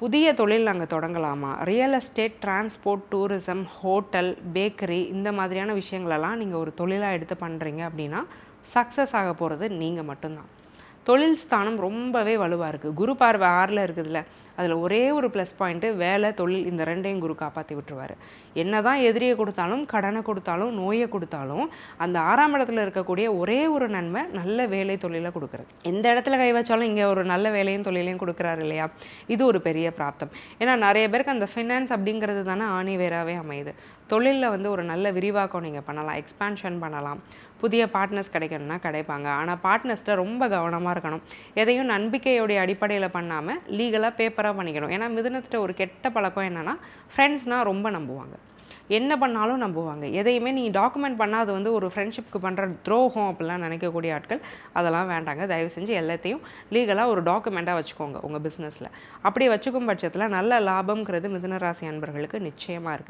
புதிய தொழில் நாங்கள் தொடங்கலாமா? Real estate, transport, tourism, hotel, bakery இந்த மாதிரியான விஷயங்களெல்லாம் நீங்கள் ஒரு தொழிலாக எடுத்து பண்ணுறீங்க அப்படின்னா சக்ஸஸ் ஆக போகிறது நீங்கள் மட்டும்தான். தொழில் ஸ்தானம் ரொம்பவே வலுவாக இருக்குது. குரு பார்வை 6ல் இருக்குதுல்ல, அதில் ஒரே ஒரு ப்ளஸ் பாயிண்ட்டு வேலை, தொழில் இந்த ரெண்டையும் குரு காப்பாற்றி விட்டுருவார். என்ன தான் எதிரியை கொடுத்தாலும், கடனை கொடுத்தாலும், நோயை கொடுத்தாலும், அந்த 6ஆம் இடத்துல இருக்கக்கூடிய ஒரே ஒரு நன்மை நல்ல வேலை தொழிலை கொடுக்குறது. எந்த இடத்துல கை வச்சாலும் இங்கே ஒரு நல்ல வேலையும் தொழிலையும் கொடுக்குறாரு இல்லையா, இது ஒரு பெரிய பிராப்தம். ஏன்னா நிறைய பேருக்கு அந்த ஃபினான்ஸ் அப்படிங்கிறது தானே ஆணி வேறாவே அமையுது. தொழிலில் ஒரு நல்ல விரிவாக்கம் நீங்கள் பண்ணலாம், எக்ஸ்பேன்ஷன் பண்ணலாம், புதிய பார்ட்னர்ஸ் கிடைக்கணும்னா கிடைப்பாங்க. ஆனால் பார்ட்னர்ஸ்கிட்ட ரொம்ப கவனமாக இருக்கணும். எதையும் நம்பிக்கையோடைய அடிப்படையில் பண்ணாமல் லீகலாக பேப்பராக பண்ணிக்கணும். ஏன்னா மிதுனத்திட்ட ஒரு கெட்ட பழக்கம் என்னென்னா, ஃப்ரெண்ட்ஸ்னால் ரொம்ப நம்புவாங்க, என்ன பண்ணாலும் நம்புவாங்க. எதையுமே நீ டாக்குமெண்ட் பண்ணால் அது ஒரு ஃப்ரெண்ட்ஷிப்க்கு பண்ணுற துரோகம் அப்படிலாம் நினைக்கக்கூடிய ஆட்கள். அதெல்லாம் வேண்டாங்க. தயவு செஞ்சு எல்லாத்தையும் லீகலாக ஒரு டாக்குமெண்ட்டாக வச்சுக்கோங்க உங்கள் பிஸ்னஸில். அப்படி வச்சுக்கும் பட்சத்தில் நல்ல லாபம்ங்கிறது மிதுன ராசி அன்பர்களுக்கு நிச்சயமாக இருக்குது.